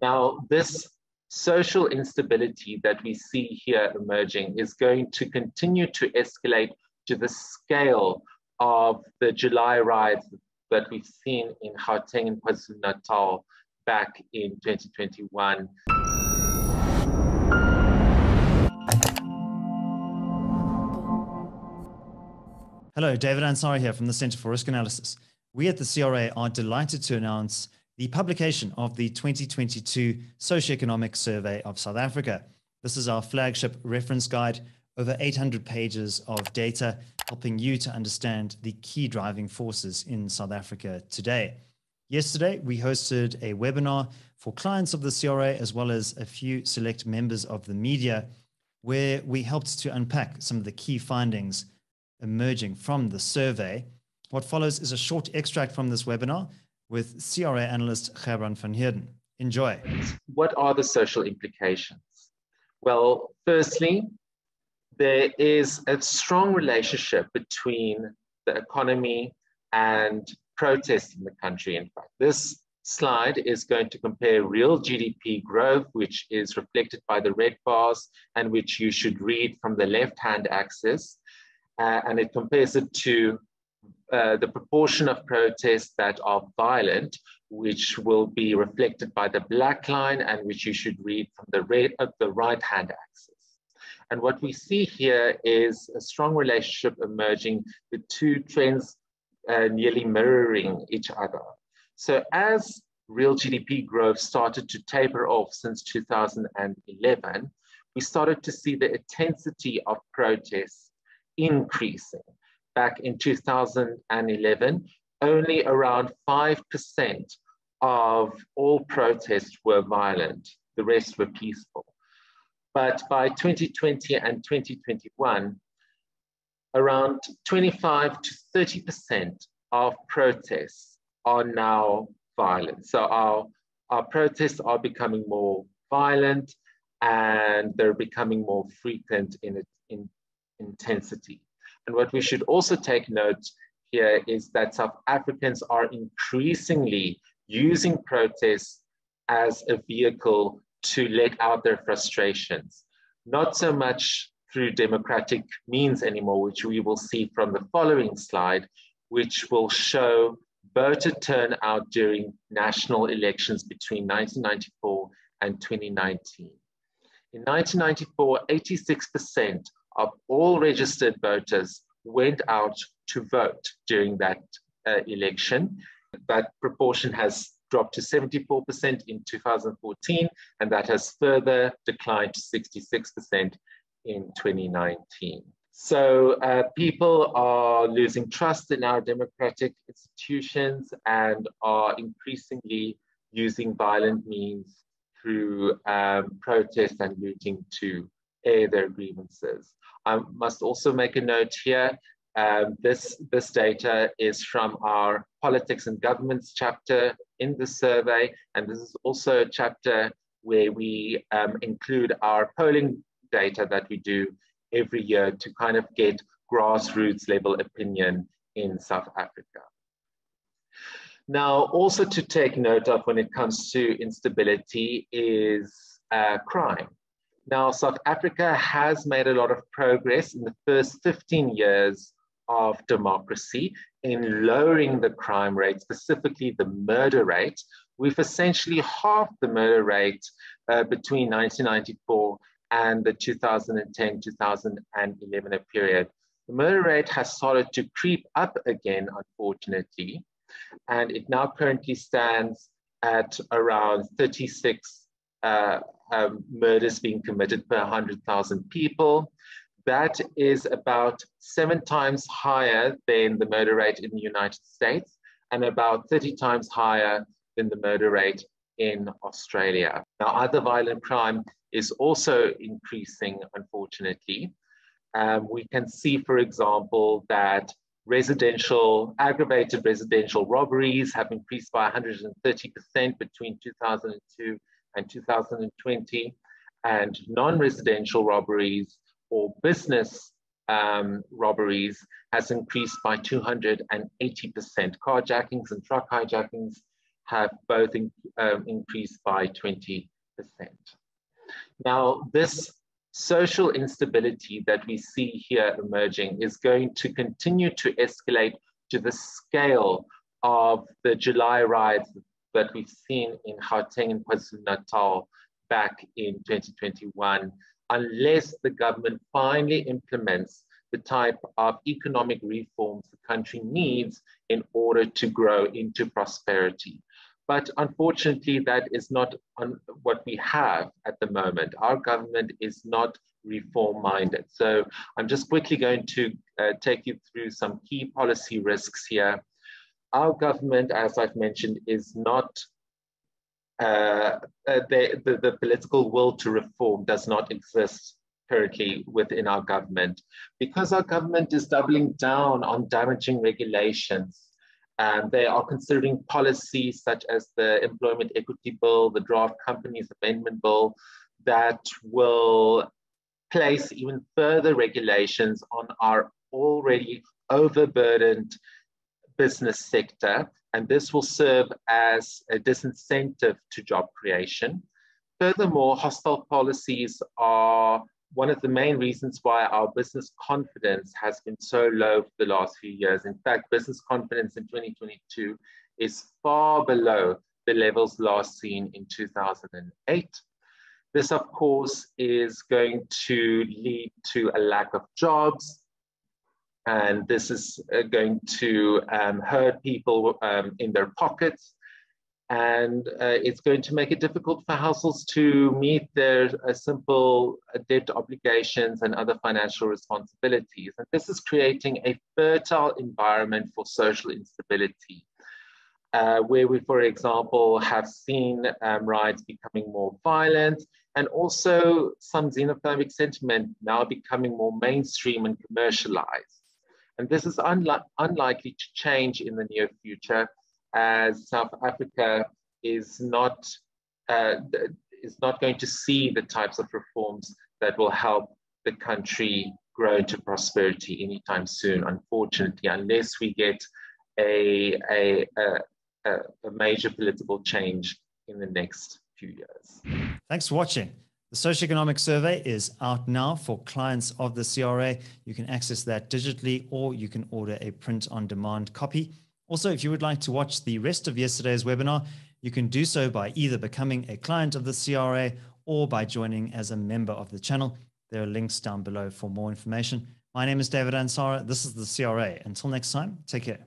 Now, this social instability that we see here emerging is going to continue to escalate to the scale of the July riots that we've seen in Gauteng and KwaZulu-Natal back in 2021. Hello, David Ansari here from the Centre for Risk Analysis. We at the CRA are delighted to announce the publication of the 2022 Socioeconomic Survey of South Africa. This is our flagship reference guide, over 800 pages of data, helping you to understand the key driving forces in South Africa today. Yesterday, we hosted a webinar for clients of the CRA, as well as a few select members of the media, where we helped to unpack some of the key findings emerging from the survey. What follows is a short extract from this webinar with CRA analyst Gerbrandt van Heerden. Enjoy. What are the social implications? Well, firstly, there is a strong relationship between the economy and protests in the country. In fact, this slide is going to compare real GDP growth, which is reflected by the red bars and which you should read from the left-hand axis. And it compares it to the proportion of protests that are violent, which will be reflected by the black line and which you should read from the right-hand axis. And what we see here is a strong relationship emerging, the two trends nearly mirroring each other. So as real GDP growth started to taper off since 2011, we started to see the intensity of protests increasing. Back in 2011, only around 5% of all protests were violent. The rest were peaceful. But by 2020 and 2021, around 25 to 30% of protests are now violent. So our protests are becoming more violent, and they're becoming more frequent in intensity. And what we should also take note here is that South Africans are increasingly using protests as a vehicle to let out their frustrations, not so much through democratic means anymore, which we will see from the following slide, which will show voter turnout during national elections between 1994 and 2019. In 1994, 86% of all registered voters went out to vote during that election. That proportion has dropped to 74% in 2014, and that has further declined to 66% in 2019. So people are losing trust in our democratic institutions and are increasingly using violent means through protest and looting to air their grievances. I must also make a note here. This data is from our politics and governments chapter in the survey, and this is also a chapter where we include our polling data that we do every year to kind of get grassroots level opinion in South Africa. Now, also to take note of when it comes to instability is crime. Now, South Africa has made a lot of progress in the first 15 years of democracy in lowering the crime rate, specifically the murder rate. We've essentially halved the murder rate between 1994 and the 2010-2011 period. The murder rate has started to creep up again, unfortunately, and it now currently stands at around 36 murders being committed per 100,000 people. That is about 7 times higher than the murder rate in the United States and about 30 times higher than the murder rate in Australia. Now, other violent crime is also increasing, unfortunately. We can see, for example, that aggravated residential robberies have increased by 130% between 2002 and 2020, and non-residential robberies or business robberies has increased by 280%. Carjackings and truck hijackings have both increased by 20%. Now, this social instability that we see here emerging is going to continue to escalate to the scale of the July riots that we've seen in Gauteng and KwaZulu-Natal back in 2021, unless the government finally implements the type of economic reforms the country needs in order to grow into prosperity. But unfortunately, that is not what we have at the moment. Our government is not reform-minded. So I'm just quickly going to take you through some key policy risks here. Our government, as I've mentioned, is not, the political will to reform does not exist currently within our government, because our government is doubling down on damaging regulations. And they are considering policies such as the Employment Equity Bill, the Draft Companies Amendment Bill, that will place even further regulations on our already overburdened business sector. And this will serve as a disincentive to job creation. Furthermore, hostile policies are one of the main reasons why our business confidence has been so low for the last few years. In fact, business confidence in 2022 is far below the levels last seen in 2008. This, of course, is going to lead to a lack of jobs, and this is going to hurt people in their pockets. And it's going to make it difficult for households to meet their simple debt obligations and other financial responsibilities. And this is creating a fertile environment for social instability, where we, for example, have seen riots becoming more violent, and also some xenophobic sentiment now becoming more mainstream and commercialized. And this is unlikely to change in the near future, as South Africa is not going to see the types of reforms that will help the country grow into prosperity anytime soon, unfortunately, unless we get a major political change in the next few years. Thanks for watching. The socioeconomic survey is out now for clients of the CRA. You can access that digitally, or you can order a print-on-demand copy. Also, if you would like to watch the rest of yesterday's webinar, you can do so by either becoming a client of the CRA or by joining as a member of the channel. There are links down below for more information. My name is David Ansara. This is the CRA. Until next time, take care.